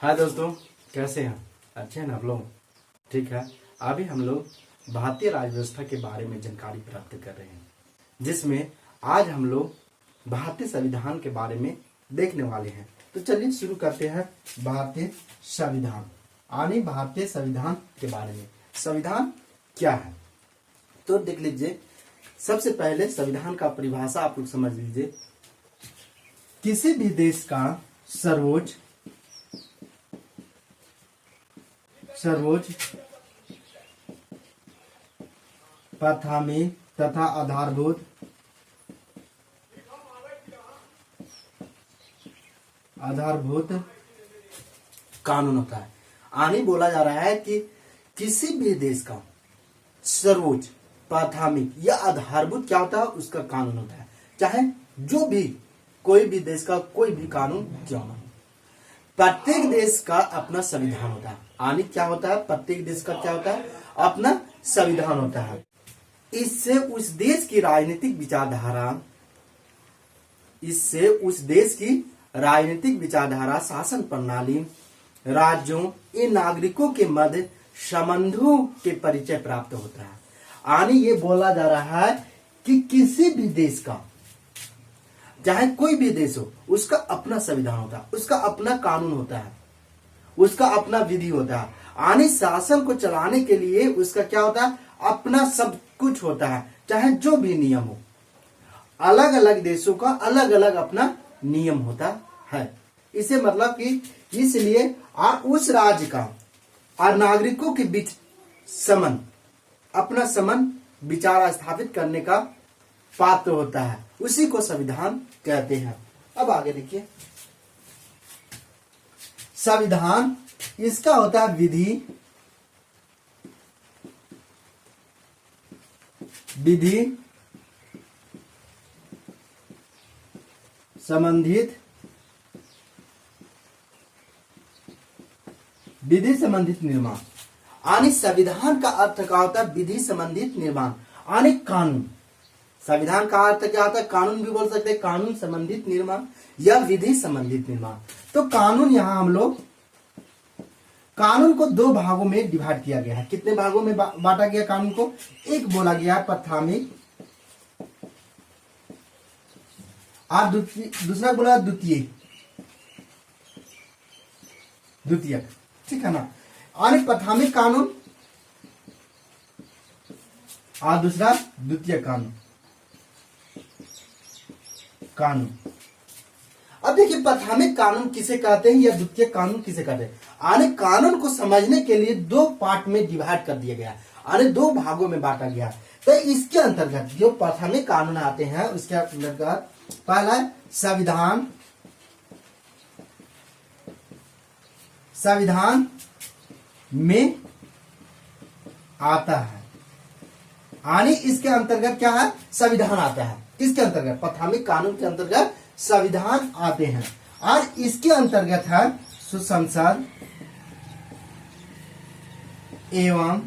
हाय दोस्तों, कैसे हैं? अच्छे हैं ना आप लोग? ठीक है। अभी हम लोग भारतीय राज्य व्यवस्था के बारे में जानकारी प्राप्त कर रहे हैं, जिसमें आज हम लोग भारतीय संविधान के बारे में देखने वाले हैं। तो चलिए शुरू करते हैं भारतीय संविधान। आने भारतीय संविधान के बारे में, संविधान क्या है तो देख लीजिए। सबसे पहले संविधान का परिभाषा आप लोग समझ लीजिए। किसी भी देश का सर्वोच्च प्राथमिक तथा आधारभूत कानून होता है। आनी बोला जा रहा है कि किसी भी देश का सर्वोच्च प्राथमिक या आधारभूत क्या होता है, उसका कानून होता है। चाहे जो भी कोई भी देश का कोई भी कानून क्यों ना, प्रत्येक देश का अपना संविधान होता है। आनी क्या होता है, प्रत्येक देश का क्या होता है, अपना संविधान होता है। इससे उस देश की राजनीतिक विचारधारा, शासन प्रणाली, राज्यों इन नागरिकों के मध्य संबंधों के परिचय प्राप्त होता है। आनी ये बोला जा रहा है कि किसी भी देश का, चाहे कोई भी देश हो, उसका अपना संविधान होता है, उसका अपना कानून होता है, उसका अपना विधि होता है। आनी शासन को चलाने के लिए उसका क्या होता है, अपना सब कुछ होता है। चाहे जो भी नियम हो, अलग अलग देशों का अलग अलग अपना नियम होता है। इसे मतलब कि इसलिए उस राज्य का और नागरिकों के बीच अपना संबंध विचार स्थापित करने का पात्र होता है, उसी को संविधान कहते हैं। अब आगे देखिए, संविधान इसका होता है विधि संबंधित निर्माण। यानी संविधान का अर्थ क्या होता है, विधि संबंधित निर्माण यानी कानून। संविधान का अर्थ क्या होता है, कानून भी बोल सकते हैं, कानून संबंधित निर्माण या विधि संबंधित निर्माण। तो कानून, यहां हम लोग कानून को दो भागों में डिवाइड किया गया है। कितने भागों में बांटा गया कानून को? एक बोला गया है प्राथमिक और दूसरा बोला द्वितीयक, ठीक है ना। और प्राथमिक कानून और दूसरा द्वितीय कानून। अब देखिए, प्राथमिक कानून किसे कहते हैं या द्वितीय कानून किसे कहते हैं। आने कानून को समझने के लिए दो पार्ट में डिवाइड कर दिया गया, आने दो भागों में बांटा गया। तो इसके अंतर्गत जो प्राथमिक कानून आते हैं, उसके अंतर्गत पहला संविधान में आता है। आने इसके अंतर्गत क्या है, संविधान आता है। इसके अंतर्गत प्राथमिक कानून के अंतर्गत संविधान आते हैं। और इसके अंतर्गत है सुसंसद एवं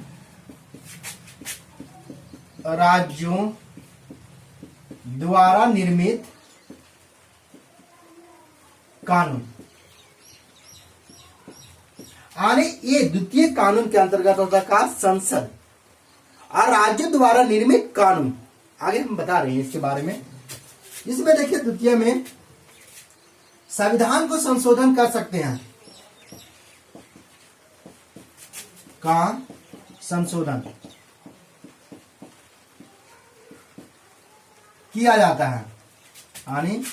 राज्यों द्वारा निर्मित कानून। आने ये द्वितीय कानून के अंतर्गत होता है संसद और राज्यों द्वारा निर्मित कानून। आगे हम बता रहे हैं इसके बारे में। इसमें देखिए, द्वितीय में संविधान को संशोधन कर सकते हैं, संशोधन किया जाता है, यानी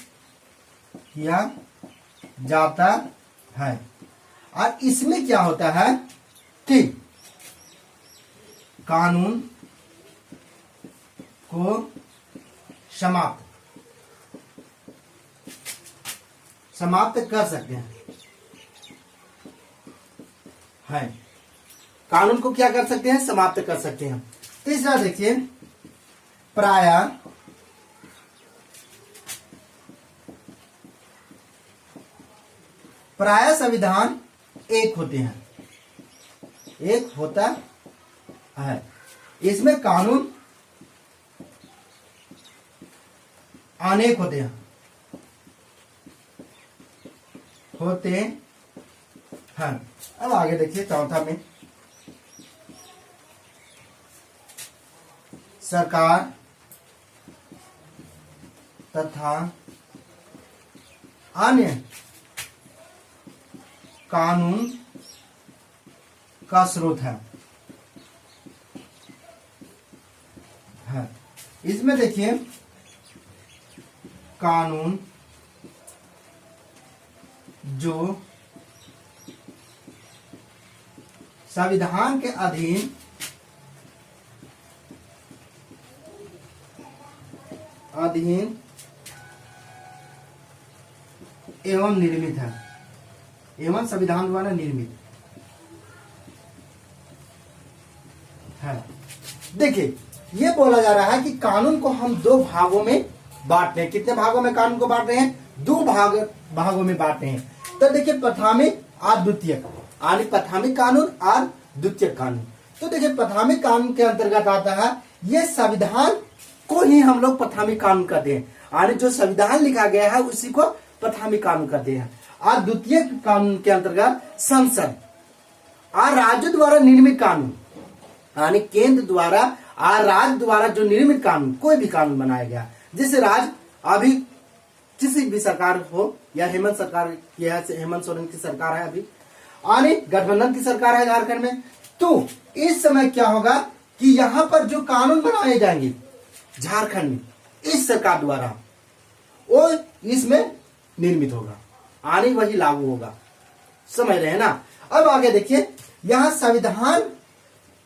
किया जाता है। और इसमें क्या होता है कि कानून को समाप्त कर सकते हैं। कानून को क्या कर सकते हैं, समाप्त कर सकते हैं। तीसरा देखिए, प्राय संविधान एक होता है। इसमें कानून अनेक होते हैं। हाँ, अब आगे देखिए चौथा में, सरकार तथा अन्य कानून का स्रोत है। हाँ, इसमें देखिए कानून जो संविधान के अधीन एवं निर्मित है, एवं संविधान द्वारा निर्मित है। देखिए ये बोला जा रहा है कि कानून को हम दो भागों में बांटते हैं। कितने भागों में कानून को बांट रहे हैं? दो भागों में बांटते हैं। तो देखिए प्राथमिक और द्वितीयक, यानी प्राथमिक कानून और द्वितीयक कानून। तो देखिए प्राथमिक कानून के अंतर्गत आता है, ये संविधान को ही हम लोग प्राथमिक कानून कहते हैं, यानी जो संविधान लिखा गया है उसी को प्राथमिक कानून कहते हैं। और द्वितीय कानून के अंतर्गत संसद और राज्य द्वारा निर्मित कानून, यानी केंद्र द्वारा और राज्य द्वारा जो निर्मित कानून, कोई भी कानून बनाया गया, जैसे राज्य अभी किसी भी सरकार हो या हेमंत सरकार, हेमंत सोरेन की सरकार है अभी, यानी गठबंधन की सरकार है झारखंड में, तो इस समय क्या होगा कि यहाँ पर जो कानून बनाए जाएंगे झारखंड में इस सरकार द्वारा, वो इसमें निर्मित होगा, यानी वही लागू होगा। समझ रहे हैं ना। अब आगे देखिए, यहाँ संविधान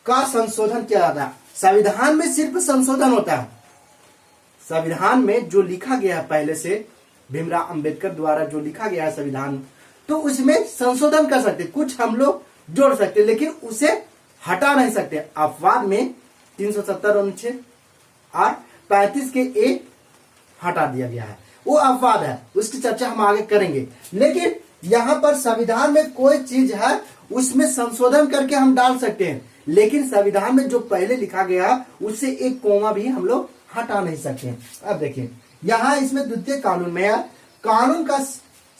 का संशोधन किया जाता है। संविधान में सिर्फ संशोधन होता है। संविधान में जो लिखा गया है पहले से भीमराव अंबेडकर द्वारा जो लिखा गया है संविधान, तो उसमें संशोधन कर सकते, कुछ हम लोग जोड़ सकते, लेकिन उसे हटा नहीं सकते। अपवाद में 370 अनुच्छेद और 35 के ए हटा दिया गया है, वो अपवाद है, उसकी चर्चा हम आगे करेंगे। लेकिन यहाँ पर संविधान में कोई चीज है उसमें संशोधन करके हम डाल सकते हैं, लेकिन संविधान में जो पहले लिखा गया उससे एक कोमा भी हम लोग हटा नहीं सकते हैं। अब देखिए यहाँ इसमें द्वितीय कानून में कानून का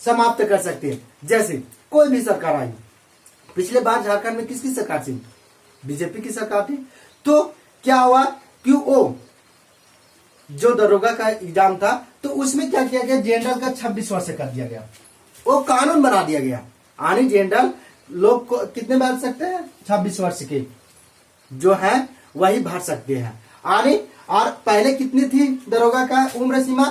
समाप्त कर सकते हैं। जैसे कोई भी सरकार आई, पिछले बार झारखंड में किसकी सरकार थी? बीजेपी की सरकार थी। तो क्या हुआ कि वो जो दरोगा का एग्जाम था, तो उसमें क्या किया गया, जनरल का 26 वर्ष कर दिया गया, वो कानून बना दिया गया, यानी जनरल लोग को कितने भर सकते हैं? 26 वर्ष के जो है वही भर सकते हैं, यानी। और पहले कितनी थी दरोगा का उम्र सीमा?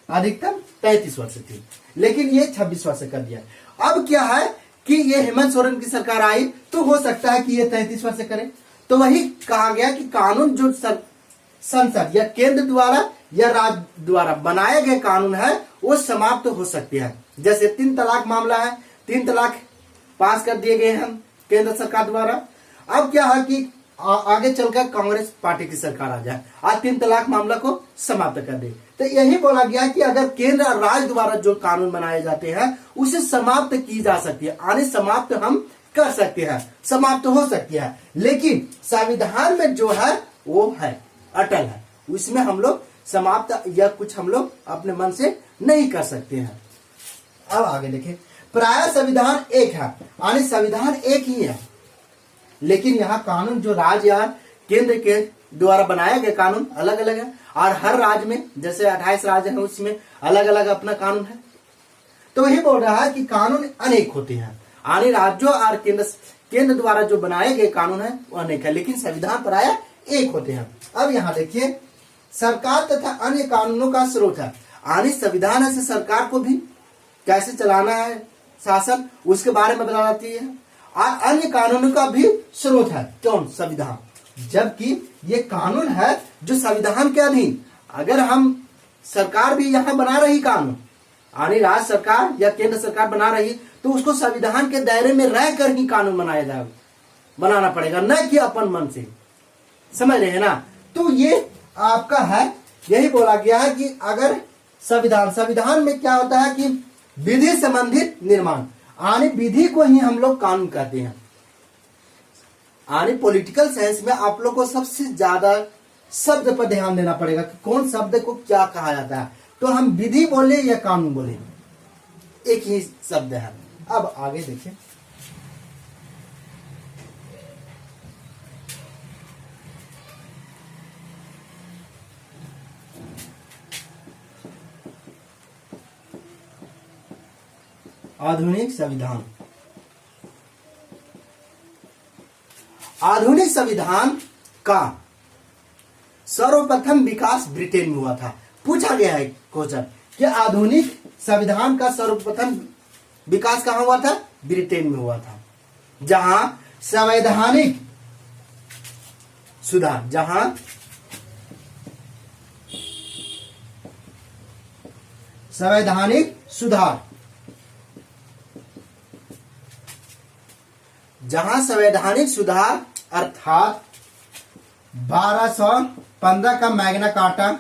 अधिकतम 33 वर्ष थी, लेकिन ये 26 वर्ष कर दिया। अब क्या है कि ये हेमंत सोरेन की सरकार आई, तो हो सकता है कि ये 33 वर्ष करे। तो वही कहा गया कि कानून जो संसद या केंद्र द्वारा या राज्य द्वारा बनाए गए कानून है, वो समाप्त हो सकते हैं। जैसे 3 तलाक मामला है, 3 तलाक पास कर दिए गए हैं केंद्र सरकार द्वारा। अब क्या है कि आगे चलकर कांग्रेस पार्टी की सरकार आ जाए आज 3 तलाक मामला को समाप्त कर दे। तो यही बोला गया कि अगर केंद्र और राज्य द्वारा जो कानून बनाए जाते हैं उसे समाप्त की जा सकती है, यानी समाप्त हम कर सकते हैं, समाप्त हो सकती है। लेकिन संविधान में जो है वो है अटल है, उसमें हम लोग समाप्त या कुछ हम लोग अपने मन से नहीं कर सकते हैं। अब आगे देखिए, प्राय संविधान एक है, यानी संविधान एक ही है, लेकिन यहाँ कानून जो राज्य या केंद्र के द्वारा बनाए गए कानून अलग अलग है, और हर राज्य में जैसे 28 राज्य हैं उसमें अलग अलग अपना कानून है। तो वही बोल रहा है कि कानून अनेक होते हैं, यानी राज्यों और केंद्र द्वारा जो बनाए गए कानून है वो अनेक है, लेकिन संविधान प्राय एक होते हैं। अब यहाँ देखिए, सरकार तथा अन्य कानूनों का स्रोत है, यानी संविधान से सरकार को भी कैसे चलाना है शासन उसके बारे में बता जाती है, और अन्य कानूनों का भी स्रोत है कौन? संविधान। जबकि ये कानून है जो संविधान के अधीन, अगर हम सरकार भी यहाँ बना रही कानून, यानी राज्य सरकार या केंद्र सरकार बना रही, तो उसको संविधान के दायरे में रहकर ही कानून बनाना पड़ेगा, न कि अपन मन से। समझ रहे हैं ना। तो ये आपका है, यही बोला गया है कि अगर संविधान में क्या होता है कि विधि संबंधित निर्माण, यानी विधि को ही हम लोग कानून कहते हैं। यानी पॉलिटिकल साइंस में आप लोग को सबसे ज्यादा शब्द पर ध्यान देना पड़ेगा कि कौन शब्द को क्या कहा जाता है। तो हम विधि बोले या कानून बोले, एक ही शब्द है। अब आगे देखिए, आधुनिक संविधान। आधुनिक संविधान का सर्वप्रथम विकास ब्रिटेन में हुआ था। पूछा गया है क्वेश्चन कि आधुनिक संविधान का सर्वप्रथम विकास कहां हुआ था? ब्रिटेन में हुआ था, जहां संवैधानिक सुधार, जहां संवैधानिक सुधार, जहां संवैधानिक सुधार अर्थात 1215 का मैग्ना कार्टा,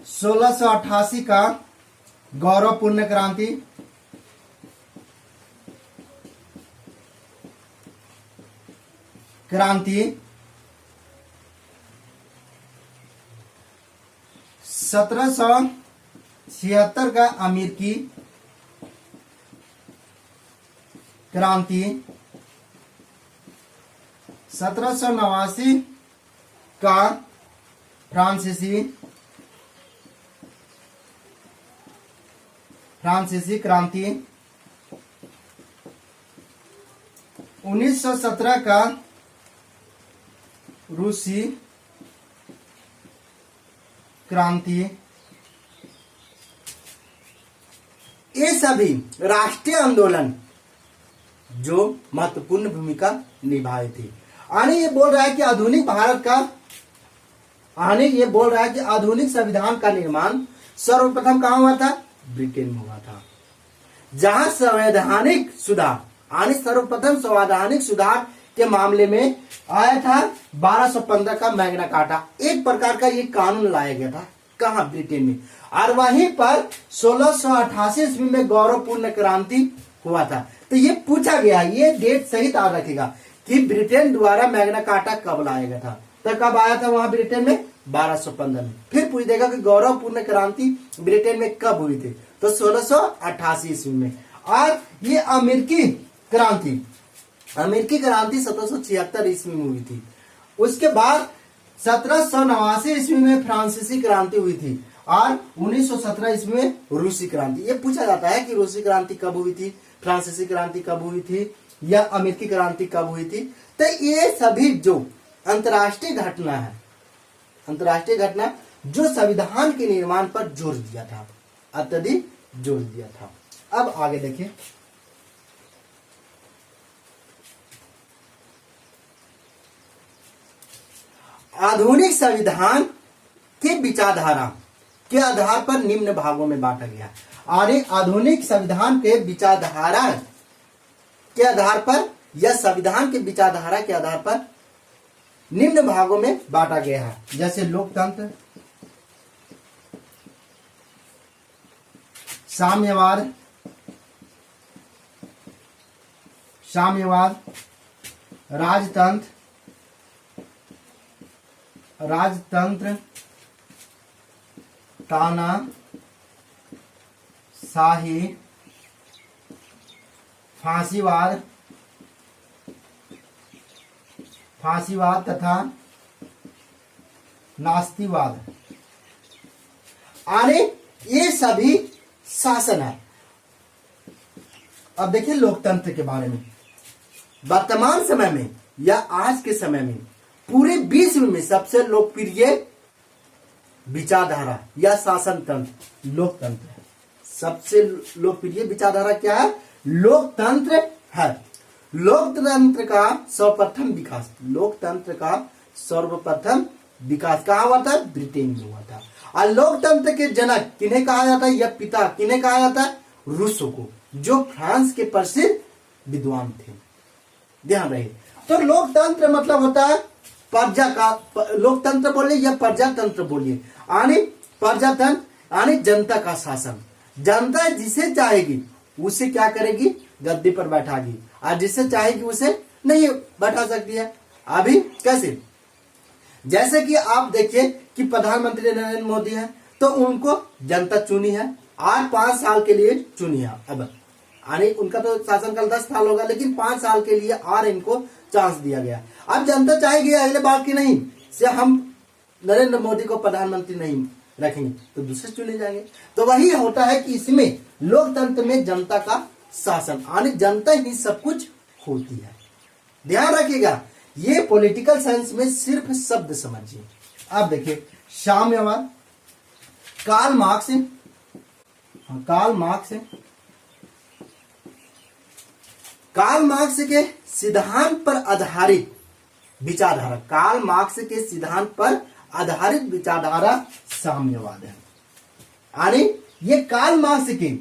1688 का गौरवपूर्ण क्रांति, क्रांति 1776 का अमेरिकी क्रांति, 1789 का फ्रांसीसी क्रांति, 1917 का रूसी क्रांति। ये सभी राष्ट्रीय आंदोलन जो महत्वपूर्ण भूमिका निभाए थे। आने ये बोल रहा है कि आधुनिक भारत का आधुनिक संविधान का निर्माण सर्वप्रथम कहां हुआ था? ब्रिटेन में हुआ था, जहां संवैधानिक सुधार सर्वप्रथम संवैधानिक सुधार के मामले में आया था 1215 का मैग्ना कार्टा। एक प्रकार का ये कानून लाया गया था, कहां? ब्रिटेन में। और वहीं पर 1688 ईस्वी में गौरवपूर्ण क्रांति हुआ था। तो ये पूछा गया, ये डेट सही याद रखेगा कि ब्रिटेन द्वारा मैग्ना कार्टा कब लाया गया था। तो कब आया था वहां ब्रिटेन में? 1215 में। फिर पूछ देगा कि गौरवपूर्ण क्रांति ब्रिटेन में कब हुई थी? तो 1688 ईस्वी में। और ये अमेरिकी क्रांति 1776 ईस्वी में हुई थी। उसके बाद 1789 ईस्वी में फ्रांसीसी क्रांति हुई थी और 1917 ईस्वी में रूसी क्रांति। ये पूछा जाता है कि रूसी क्रांति कब हुई थी, फ्रांसीसी क्रांति कब हुई थी या अमेरिकी क्रांति कब हुई थी। तो ये सभी जो अंतर्राष्ट्रीय घटना है, अंतर्राष्ट्रीय घटना जो संविधान के निर्माण पर जोर दिया था, अत्यधिक जोर दिया था। अब आगे देखिए, आधुनिक संविधान के विचारधारा के आधार पर निम्न भागों में बांटा गया। आधुनिक संविधान के विचारधारा के आधार पर या संविधान के विचारधारा के आधार पर निम्न भागों में बांटा गया है, जैसे लोकतंत्र, साम्यवाद, राजतंत्र, तानाशाही, फांसीवाद तथा नास्तिवाद। ये सभी शासन है। अब देखिए लोकतंत्र के बारे में। वर्तमान समय में या आज के समय में पूरे विश्व में सबसे लोकप्रिय विचारधारा या शासन तंत्र लोकतंत्र है। सबसे लोकप्रिय विचारधारा क्या है? लोकतंत्र है। लोकतंत्र का सर्वप्रथम विकास कहाँ हुआ था? ब्रिटेन में हुआ था। और लोकतंत्र के जनक किन्हें कहा जाता है या पिता किन्हें कहा जाता है? रूसो को, जो फ्रांस के प्रसिद्ध विद्वान थे। ध्यान रहे। तो लोकतंत्र मतलब होता है प्रजा का, लोकतंत्र बोलिए या प्रजातंत्र बोलिए, प्रजातंत्र जनता का शासन। जनता जिसे चाहेगी उसे क्या करेगी? गद्दी पर बैठागी, और जिसे चाहेगी उसे नहीं बैठा सकती है। अभी कैसे? जैसे कि आप देखिए कि प्रधानमंत्री नरेंद्र मोदी है, तो उनको जनता चुनी है और 5 साल के लिए चुनी है। अब उनका तो शासनकाल 10 साल होगा, लेकिन 5 साल के लिए और इनको चांस दिया गया। अब जनता चाहेगी अगले बार की नहीं से हम नरेंद्र मोदी को प्रधानमंत्री नहीं रखेंगे तो दूसरे चुने जाएंगे। तो वही होता है कि इसमें लोकतंत्र में जनता का शासन, यानी जनता ही सब कुछ होती है। ध्यान रखिएगा, ये पॉलिटिकल साइंस में सिर्फ शब्द समझिए। अब देखिए साम्यवाद, कार्ल मार्क्स, कार्ल मार्क्स के सिद्धांत पर आधारित विचारधारा, कार्ल मार्क्स के सिद्धांत पर आधारित विचारधारा साम्यवाद है। यानी ये कार्ल मार्क्स के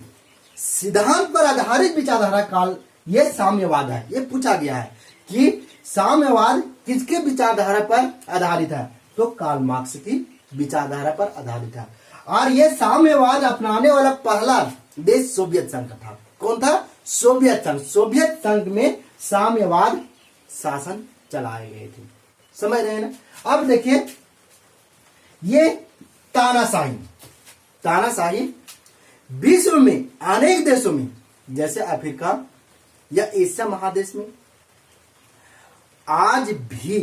सिद्धांत पर आधारित विचारधारा ये साम्यवाद है। ये पूछा गया है कि साम्यवाद किसके विचारधारा पर आधारित है, तो कार्ल मार्क्स की विचारधारा पर आधारित है। और ये साम्यवाद अपनाने वाला पहला देश सोवियत संघ था। कौन था? सोवियत संघ। सोवियत संघ में साम्यवाद शासन चलाए गए थे। समझ रहे हैं ना। अब देखिए ये तानाशाही विश्व में अनेक देशों में, जैसे अफ्रीका या एशिया महादेश में आज भी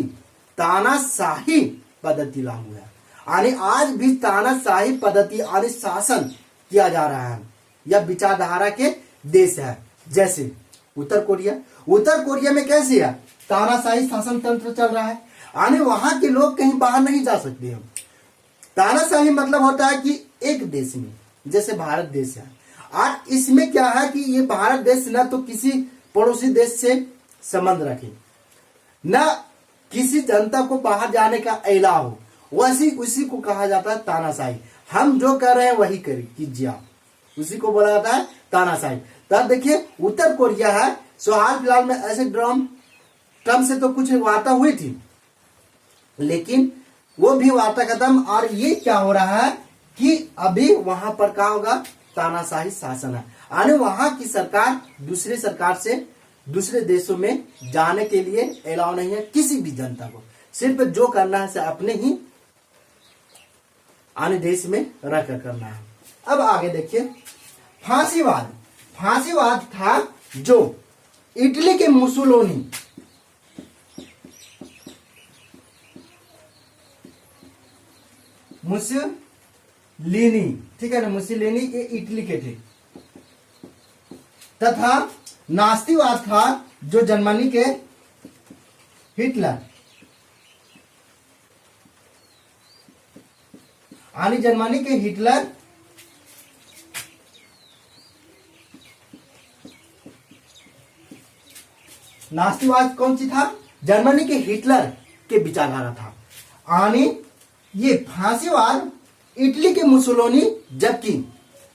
तानाशाही पद्धति लागू है। यानी आज भी तानाशाही पद्धति यानी शासन किया जा रहा है या विचारधारा के देश है। जैसे उत्तर कोरिया में कैसे है? तानाशाही शासन तंत्र चल रहा है, यानी वहां के लोग कहीं बाहर नहीं जा सकते हैं। तानाशाही मतलब होता है कि एक देश में, जैसे भारत देश है, और इसमें क्या है कि ये भारत देश न तो किसी पड़ोसी देश से संबंध रखे, न किसी जनता को बाहर जाने का एला हो, वैसी उसी को कहा जाता है तानाशाही। हम जो कर रहे हैं वही कीजिए आप, उसी को बोला जाता है तानाशाही। तब देखिए उत्तर कोरिया है, हाल फिलहाल में ऐसे ट्रम्प से तो कुछ वार्ता हुई थी, लेकिन वो भी वार्ता खत्म। और ये क्या हो रहा है कि अभी वहां पर क्या होगा? तानाशाही शासन है, यानी वहां की सरकार दूसरे सरकार से दूसरे देशों में जाने के लिए अलाउ नहीं है किसी भी जनता को। सिर्फ जो करना है से अपने ही आने देश में रहकर करना है। अब आगे देखिए फांसीवाद था जो इटली के मुसोलिनी ठीक है ना, मुसोलिनी ये इटली के थे। तथा नास्तिवाद था जो जर्मनी के हिटलर, यानी जर्मनी के हिटलर नास्तिवाद कौन सी था? जर्मनी के हिटलर के विचारधारा था। यानी ये फांसीवाद इटली के मुसोलिनी, जबकि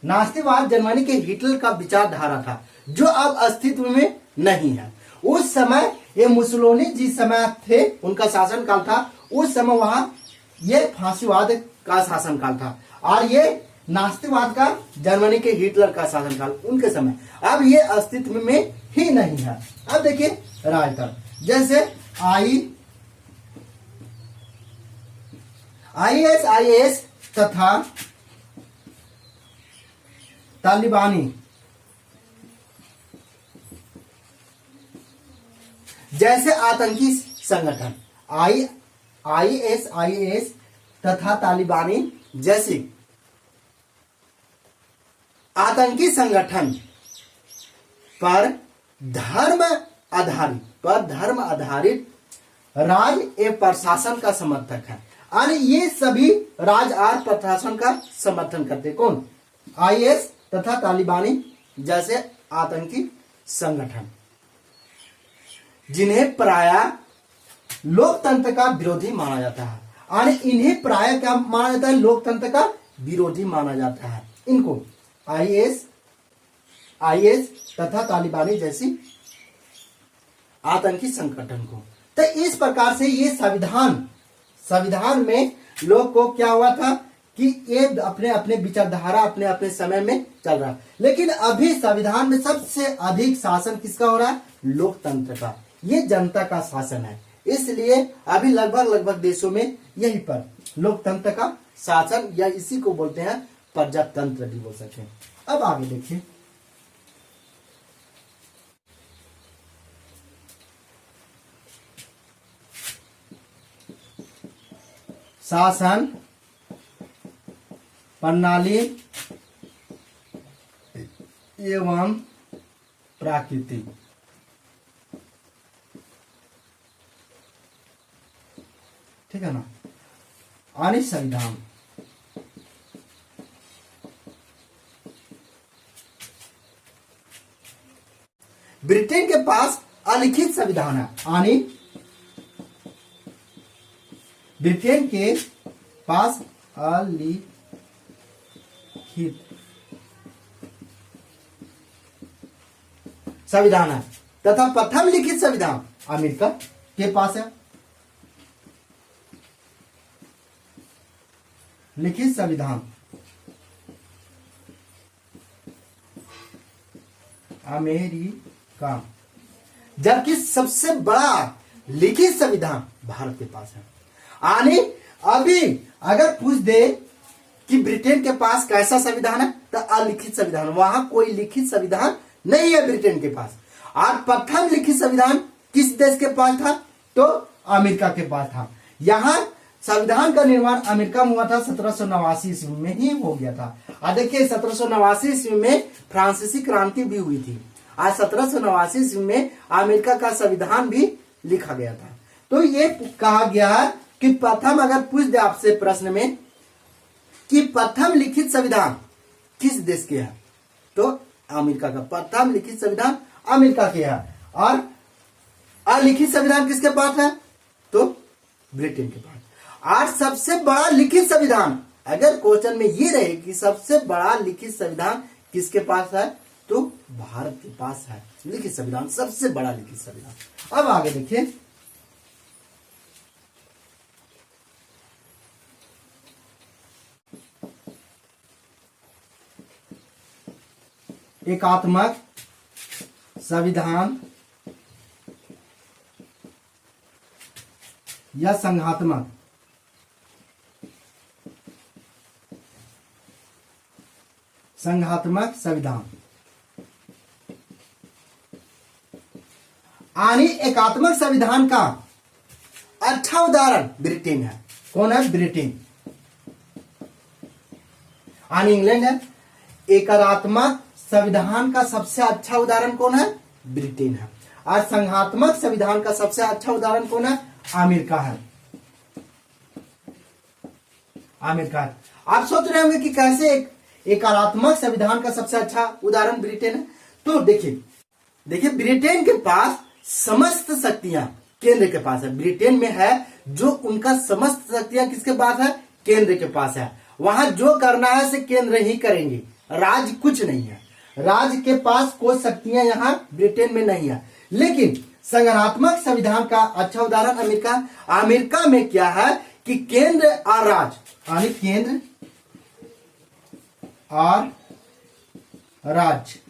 नास्तिवाद जर्मनी के हिटलर का विचारधारा था जो अब अस्तित्व में नहीं है। उस समय ये मुसोलिनी जिस समय थे, उनका शासनकाल था, उस समय वहां ये फांसीवाद का शासनकाल था, और ये नास्तिकवाद का जर्मनी के हिटलर का शासनकाल उनके समय। अब ये अस्तित्व में ही नहीं है। अब देखिए राजतंत्र, जैसे ISIS तथा तालिबानी जैसे आतंकी संगठन, ISIS तथा तालिबानी जैसे आतंकी संगठन पर धर्म आधारित राज एवं प्रशासन का समर्थक है। यानी ये सभी राज और प्रशासन का समर्थन करते। कौन? IS तथा तालिबानी जैसे आतंकी संगठन, जिन्हें प्रायः लोकतंत्र का विरोधी माना जाता है। यानी इन्हें प्रायः क्या माना जाता है? लोकतंत्र का विरोधी माना जाता है। इनको IS तथा तालिबानी जैसी आतंकी संगठन को। तो इस प्रकार से ये संविधान में लोग को क्या हुआ था कि ये अपने अपने विचारधारा अपने अपने समय में चल रहा है। लेकिन अभी संविधान में सबसे अधिक शासन किसका हो रहा है? लोकतंत्र का। ये जनता का शासन है, इसलिए अभी लगभग देशों में यही पर लोकतंत्र का शासन, या इसी को बोलते हैं प्रजातंत्र भी बोल सकते हैं। अब आगे देखिए शासन प्रणाली एवं प्राकृतिक। ठीक है ना। आणि संविधान, ब्रिटेन के पास अलिखित संविधान है। आणि ब्रिटेन के पास अलिखित संविधान है तथा प्रथम लिखित संविधान अमेरिका के पास है। लिखित संविधान अमेरिका, जबकि सबसे बड़ा लिखित संविधान भारत के पास है। यानी अभी अगर पूछ दे कि ब्रिटेन के पास कैसा संविधान है तो अलिखित संविधान, वहां कोई लिखित संविधान नहीं है ब्रिटेन के पास। और प्रथम लिखित संविधान किस देश के पास था तो अमेरिका के पास था। यहां संविधान का निर्माण अमेरिका में हुआ था 1789 ईस्वी में ही हो गया था। और देखिए 1789 ईस्वी में फ्रांसीसी क्रांति भी हुई थी। आज 1789 ईस्वी में अमेरिका का संविधान भी लिखा गया था। तो ये कहा गया है कि प्रथम, अगर पूछ दे आपसे प्रश्न में कि प्रथम लिखित संविधान किस देश के है तो अमेरिका का प्रथम लिखित संविधान अमेरिका के है। और अलिखित संविधान किसके पास है तो ब्रिटेन के पास। और सबसे बड़ा लिखित संविधान, अगर क्वेश्चन में ये रहे कि सबसे बड़ा लिखित संविधान किसके पास है तो भारत के पास है लिखित संविधान, सबसे बड़ा लिखित संविधान। अब आगे देखिए, एकात्मक संविधान या संघात्मक संविधान। आणि एकात्मक संविधान का अच्छा उदाहरण ब्रिटेन है। कौन है ब्रिटेन। आणि इंग्लैंड है। एकात्मक संविधान का सबसे अच्छा उदाहरण कौन है ब्रिटेन है। और संघात्मक संविधान का सबसे अच्छा उदाहरण कौन है अमेरिका है। अमेरिका है। आप सोच रहे होंगे कि कैसे एकात्मक संविधान का सबसे अच्छा उदाहरण ब्रिटेन है। तो देखिए ब्रिटेन के पास समस्त शक्तियां केंद्र के पास है। ब्रिटेन में है जो उनका समस्त शक्तियां किसके पास है केंद्र के पास है। वहां जो करना है से केंद्र ही करेंगे, राज्य कुछ नहीं है। राज्य के पास कोई शक्तियां यहां ब्रिटेन में नहीं है। लेकिन संघात्मक संविधान का अच्छा उदाहरण अमेरिका। अमेरिका में क्या है कि केंद्र और राज्य, यानी केंद्र और राज्य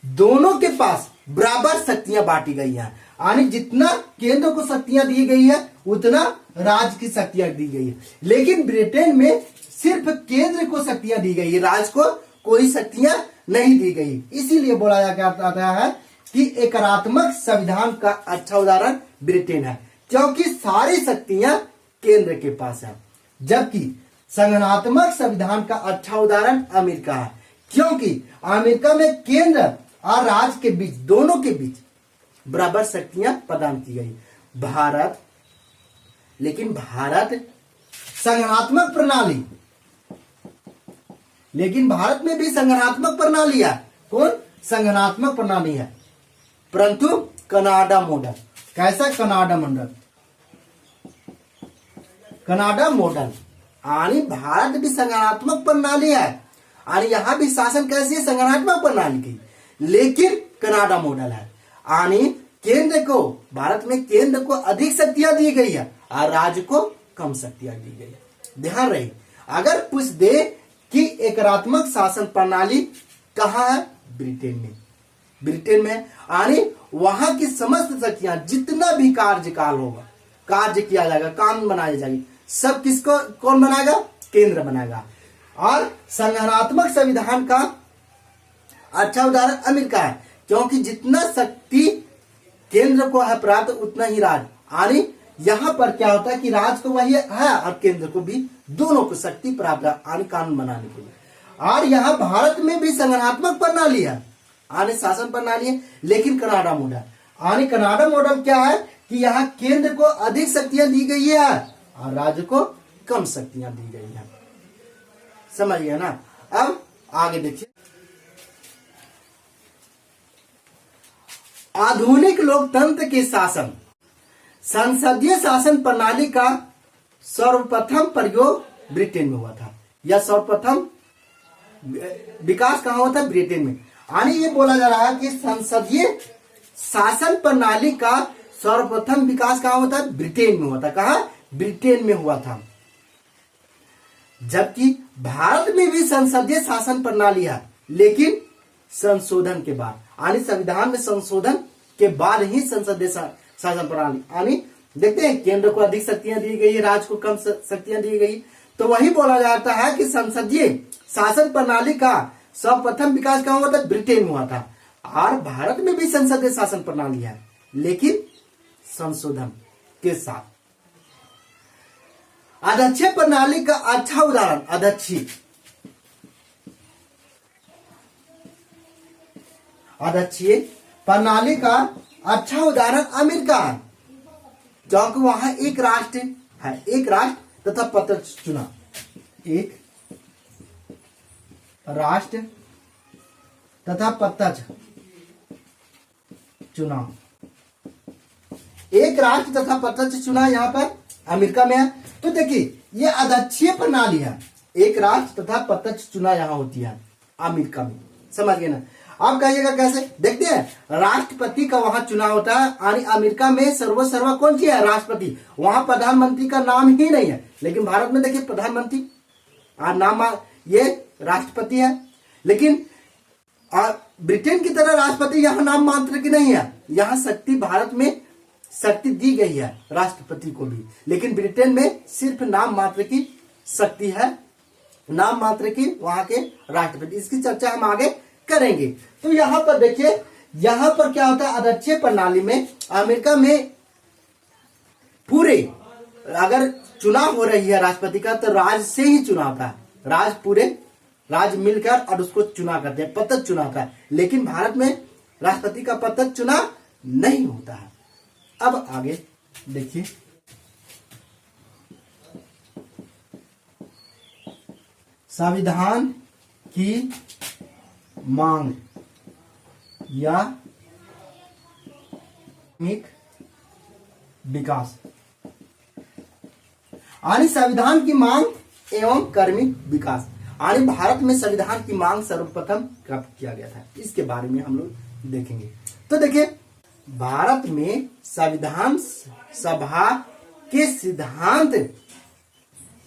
दोनों के पास बराबर शक्तियां बांटी गई हैं। यानी जितना केंद्र को शक्तियां दी गई है उतना राज्य की शक्तियां दी गई है। लेकिन ब्रिटेन में सिर्फ केंद्र को शक्तियां दी गई है, राज्य को कोई शक्तियां नहीं दी गई। इसीलिए बोला जाता है कि एकात्मक संविधान का अच्छा उदाहरण ब्रिटेन है, क्योंकि सारी शक्तियां केंद्र के पास है। जबकि संघात्मक संविधान का अच्छा उदाहरण अमेरिका है, क्योंकि अमेरिका में केंद्र और राज्य के बीच, दोनों के बीच बराबर शक्तियां प्रदान की गई। लेकिन भारत संघात्मक प्रणाली, लेकिन भारत में भी संघात्मक प्रणाली है। कौन संघात्मक प्रणाली है, परंतु कनाडा मॉडल। कैसा कनाडा मॉडल, कनाडा मॉडल। आणि भारत भी संघात्मक प्रणाली है और यहां भी शासन कैसी है संघात्मक प्रणाली की, लेकिन कनाडा मॉडल है। आणि केंद्र को, भारत में केंद्र को अधिक शक्तियां दी गई है और राज्य को कम शक्तियां दी गई है। ध्यान रहे, अगर पूछ दे कि एकात्मक शासन प्रणाली कहां है ब्रिटेन में, ब्रिटेन में। यानी वहां की समस्त शक्तियां, जितना भी कार्यकाल होगा, कार्य किया जाएगा, कानून बनाए जाएंगे, सब किसको कौन बनाएगा केंद्र बनाएगा। और संघात्मक संविधान का अच्छा उदाहरण अमेरिका है, क्योंकि जितना शक्ति केंद्र को है प्राप्त उतना ही राज्य। यानी यहाँ पर क्या होता है कि राज्य को वही है और केंद्र को भी, दोनों को शक्ति प्राप्त है आने कानून बनाने के लिए। और यहाँ भारत में भी संगठनात्मक प्रणाली है, आने शासन प्रणाली है, लेकिन कनाडा मॉडल। आने कनाडा मॉडल क्या है कि यहाँ केंद्र को अधिक शक्तियां दी गई है और राज्य को कम शक्तियां दी गई है। समझ गया ना। अब आगे देखिए, आधुनिक लोकतंत्र के शासन, संसदीय शासन प्रणाली का सर्वप्रथम प्रयोग ब्रिटेन में हुआ था, या सर्वप्रथम विकास कहाँ हुआ था? ब्रिटेन में। यानी ये बोला जा रहा है कि संसदीय शासन प्रणाली का सर्वप्रथम विकास कहाँ हुआ था? ब्रिटेन में हुआ था। कहाँ? ब्रिटेन में हुआ था। जबकि भारत में भी संसदीय शासन प्रणाली है, लेकिन संशोधन के बाद, यानी संविधान में संशोधन के बाद ही संसदीय शासन प्रणाली, यानी देखते हैं केंद्र को अधिक शक्तियां दी गई, राज्य को कम शक्तियां दी गई। तो वही बोला जाता है कि संसदीय शासन प्रणाली का सर्वप्रथम विकास कहाँ हुआ था? ब्रिटेन में हुआ था। और भारत में भी संसदीय शासन प्रणाली है, लेकिन संशोधन के साथ। अध्यक्षीय प्रणाली का अच्छा उदाहरण, अध्यक्षीय प्रणाली का अच्छा उदाहरण अमेरिका है, क्योंकि वहां एक राष्ट्र है, एक राष्ट्र तथा प्रत्यक्ष चुनाव, एक राष्ट्र तथा प्रत्यक्ष चुनाव, एक राष्ट्र तथा प्रत्यक्ष चुनाव यहाँ पर अमेरिका में है। तो देखिए ये अध्यक्षीय प्रणाली है, एक राष्ट्र तथा प्रत्यक्ष चुनाव यहाँ होती है अमेरिका में। समझ गए ना। आप कहिएगा कैसे? देखते हैं, राष्ट्रपति का वहां चुनाव होता है, यानी अमेरिका में सर्वोच्च कौन सी है? राष्ट्रपति। वहां प्रधानमंत्री का नाम ही नहीं है, लेकिन भारत में देखिए प्रधानमंत्री नाम, ये राष्ट्रपति है। लेकिन ब्रिटेन की तरह राष्ट्रपति यहाँ नाम मात्र की नहीं है, यहाँ शक्ति, भारत में शक्ति दी गई है राष्ट्रपति को भी, लेकिन ब्रिटेन में सिर्फ नाम मात्र की शक्ति है, नाम मात्र की वहां के राष्ट्रपति। इसकी चर्चा हम आगे करेंगे। तो यहाँ पर देखिए, यहाँ पर क्या होता है? अध्यक्षीय प्रणाली में अमेरिका में पूरे, अगर चुनाव हो रही है राष्ट्रपति का, तो राज्य से ही चुनाव था, राज्य पूरे राज्य मिलकर और उसको चुनाव करते हैं, प्रत्यक्ष चुनाव था। लेकिन भारत में राष्ट्रपति का प्रत्यक्ष चुनाव नहीं होता है। अब आगे देखिए, संविधान की मांग या विकास, यानी संविधान की मांग एवं कर्मिक विकास, यानी भारत में संविधान की मांग सर्वप्रथम कब किया गया था, इसके बारे में हम लोग देखेंगे। तो देखिए, भारत में संविधान सभा के सिद्धांत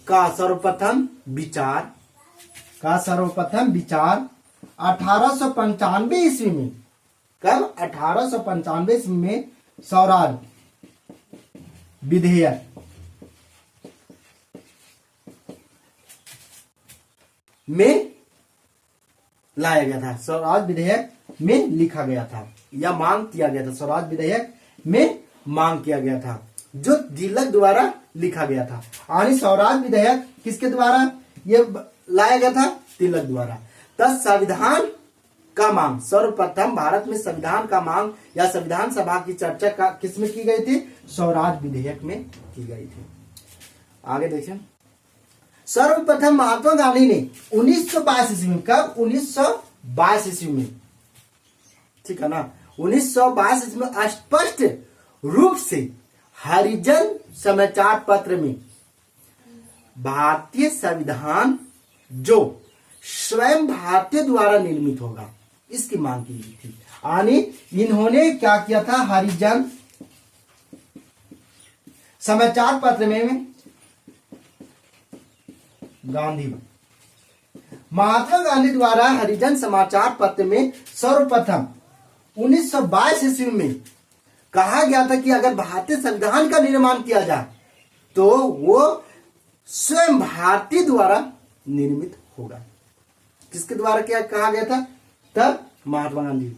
का सर्वप्रथम विचार 1895 ईस्वी में, कब? 1895 ईस्वी में स्वराज विधेयक में लाया गया था, स्वराज विधेयक में लिखा गया था या मांग किया गया था, स्वराज विधेयक में मांग किया गया था, जो तिलक द्वारा लिखा गया था। यानी स्वराज विधेयक किसके द्वारा ये लाया गया था? तिलक द्वारा। तब संविधान का मांग सर्वप्रथम भारत में संविधान का मांग या संविधान सभा की चर्चा का किसमें की गई थी? स्वराज विधेयक में की गई थी। आगे देखिए, सर्वप्रथम महात्मा गांधी ने 1922 ईस्वी में, कब? 1922 ईस्वी में, ठीक है ना, 1922 ईस्वी में स्पष्ट रूप से हरिजन समाचार पत्र में भारतीय संविधान जो स्वयं भारतीय द्वारा निर्मित होगा, इसकी मांग की गई थी। यानी इन्होंने क्या किया था? हरिजन समाचार पत्र में महात्मा गांधी द्वारा हरिजन समाचार पत्र में सर्वप्रथम 1922 ईस्वी में कहा गया था कि अगर भारतीय संविधान का निर्माण किया जाए तो वो स्वयं भारतीय द्वारा निर्मित होगा। किसके द्वारा क्या कहा गया था? तब महात्मा गांधी,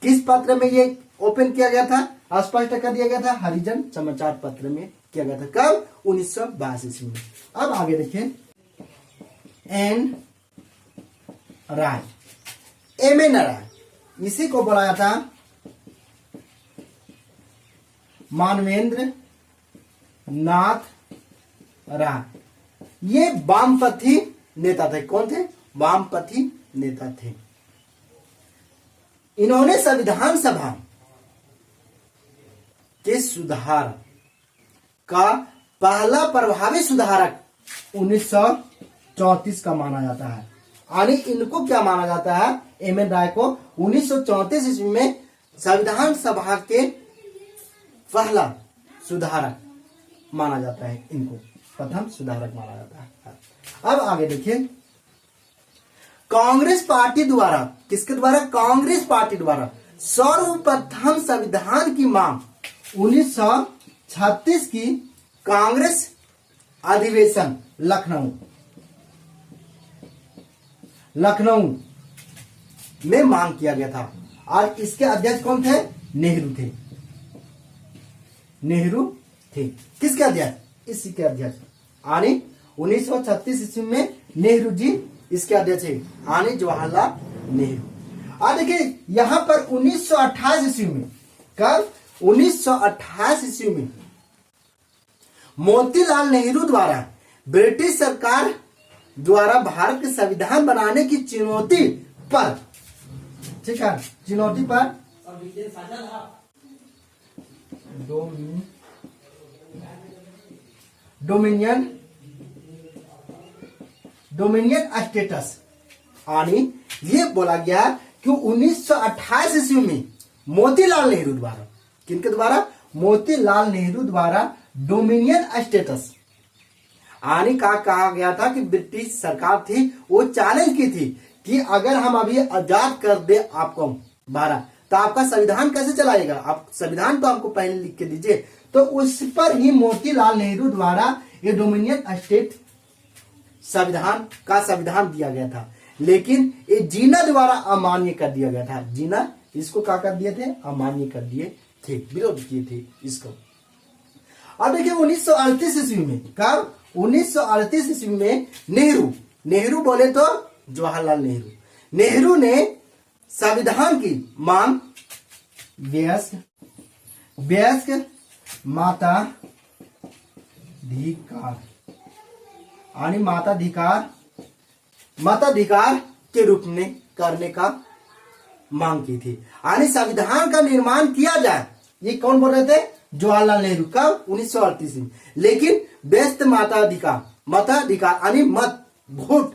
किस पत्र में ये ओपन किया गया था, स्पष्ट कर दिया गया था? हरिजन समाचार पत्र में किया गया था। कब? 1982 ईस्वी में। अब आगे देखिए, एन राय, एम एन राय, इसी को बोला जाता मानवेंद्र नाथ राय। ये वामपंथी नेता थे। कौन थे? वामपंथी नेता थे। इन्होंने संविधान सभा के सुधार का पहला प्रभावी सुधारक 1934 का माना जाता है। यानी इनको क्या माना जाता है? एम एन राय को 1934 ईस्वी में संविधान सभा के पहला सुधारक माना जाता है। इनको प्रथम सुधारक माना जाता है। अब आगे देखिए, कांग्रेस पार्टी द्वारा, किसके द्वारा? कांग्रेस पार्टी द्वारा सर्वप्रथम संविधान की मांग 1936 की कांग्रेस अधिवेशन लखनऊ में मांग किया गया था। और इसके अध्यक्ष कौन थे? नेहरू थे। किसके अध्यक्ष? इसी के अध्यक्ष। यानी 1936 ईस्वी में नेहरू जी इसके अध्यक्ष है, यानी जवाहरलाल नेहरू। और देखिए यहां पर 1928 ईस्वी में, कब? 1928 ईस्वी में मोतीलाल नेहरू द्वारा ब्रिटिश सरकार द्वारा भारत के संविधान बनाने की चुनौती पर, ठीक है, चुनौती पर डोमिनियन स्टेटस, यानी ये बोला गया कि 1928 ईस्वी में मोतीलाल नेहरू द्वारा, किनके द्वारा? मोतीलाल नेहरू द्वारा डोमिनियन स्टेटस, यानी कहा गया था कि ब्रिटिश सरकार थी वो चैलेंज की थी कि अगर हम अभी आजाद कर दे आपको भारत, तो आपका संविधान कैसे चलाएगा? आप संविधान तो आपको पहले लिख के दीजिए। तो उस पर ही मोतीलाल नेहरू द्वारा ये डोमिनियन स्टेट संविधान दिया गया था। लेकिन ये जीना द्वारा अमान्य कर दिया गया था। जीना इसको क्या कर दिए थे? अमान्य कर दिए थे, विरोध किए थे इसको। अब देखिए 1938 ईस्वी में, कब? 1938 ईस्वी में नेहरू बोले तो जवाहरलाल नेहरू ने संविधान की मांग वयस्क मताधिकार के रूप में करने का मांग की थी। यानी संविधान का निर्माण किया जाए, ये कौन बोल रहे थे? जवाहरलाल नेहरू। कब? 1938 में। लेकिन व्यस्त मताधिकार यानी वोट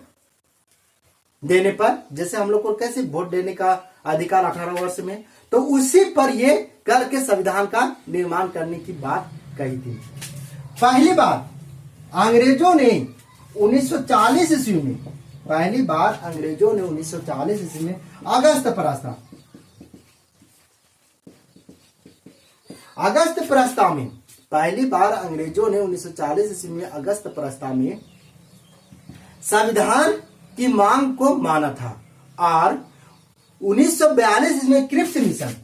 देने पर, जैसे हम लोग को कैसे वोट देने का अधिकार 18 वर्ष में, तो उसी पर ये करके संविधान का निर्माण करने की बात कही थी। पहली बार अंग्रेजों ने 1940 ईस्वी में, पहली बार अंग्रेजों ने 1940 ईस्वी में अगस्त प्रस्ताव में, पहली बार अंग्रेजों ने 1940 ईस्वी में अगस्त प्रस्ताव में संविधान की मांग को माना था। और 1942 में क्रिप्स मिशन,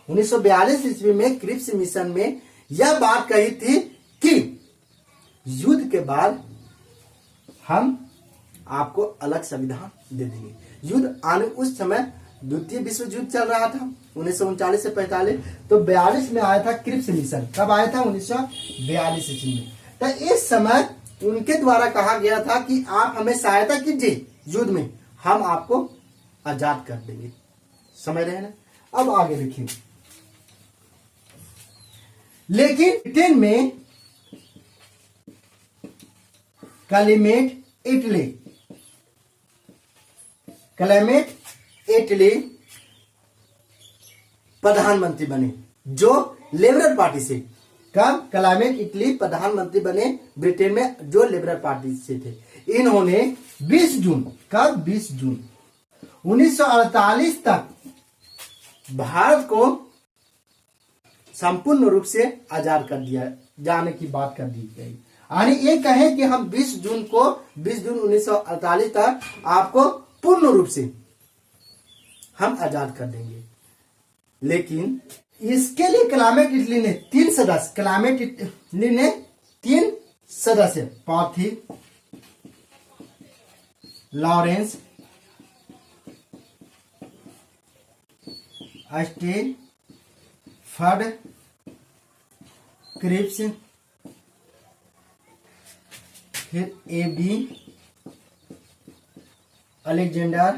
1942 ईस्वी में क्रिप्स मिशन में यह बात कही थी कि युद्ध के बाद हम आपको अलग संविधान दे देंगे। युद्ध आने उस समय द्वितीय विश्व युद्ध चल रहा था 1939 से 45, तो 42 में आया था क्रिप्स मिशन। कब आया था? 1942 ईस्वी में। तो इस समय उनके द्वारा कहा गया था कि आप हमें सहायता कीजिए युद्ध में, हम आपको आजाद कर देंगे। समझ रहे हैं ना? अब आगे देखिए, लेकिन ब्रिटेन में क्लेमेंट एटली प्रधानमंत्री बने, जो लिबरल पार्टी से। कब? क्लेमेंट एटली प्रधानमंत्री बने ब्रिटेन में, जो लिबरल पार्टी से थे। इन्होंने 20 जून, कब? 20 जून 1948 तक भारत को संपूर्ण रूप से आजाद कर दिया जाने की बात कर दी गई। यानी ये कहें कि हम 20 जून 1948 तक आपको पूर्ण रूप से हम आजाद कर देंगे। लेकिन इसके लिए क्लाइमेट इटली ने 3 सदस्य, क्लाइमेट इटली ने 3 सदस्य, पाथी, लॉरेंस, स्टेफर्ड, क्रिप्स, फिर AB अलेक्जेंडर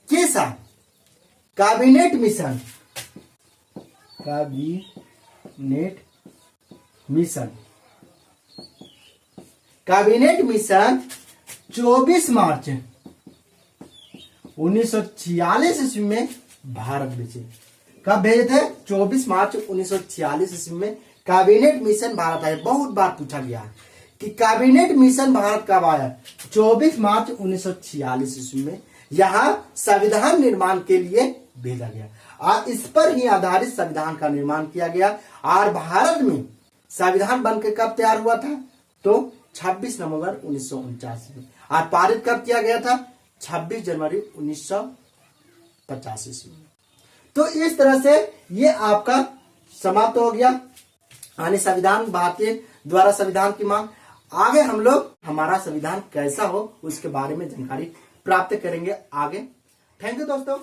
के साथ कैबिनेट मिशन 24 मार्च 1946 ईस्वी में भारत भेजे। कब भेजे थे? 24 मार्च 1946 ईस्वी में कैबिनेट मिशन भारत आया। बहुत बार पूछा गया है कि कैबिनेट मिशन भारत कब आया? 24 मार्च 1946 ईस्वी में यहाँ संविधान निर्माण के लिए भेजा गया और इस पर ही आधारित संविधान का निर्माण किया गया। और भारत में संविधान बनकर कब तैयार हुआ था? तो 26 नवंबर 1949 में। और पारित कब किया गया था? 26 जनवरी 1950 ईस्वी में। तो इस तरह से ये आपका समाप्त हो गया यानी संविधान, भारतीय द्वारा संविधान की मांग। आगे हम लोग हमारा संविधान कैसा हो उसके बारे में जानकारी प्राप्त करेंगे आगे। थैंक यू दोस्तों।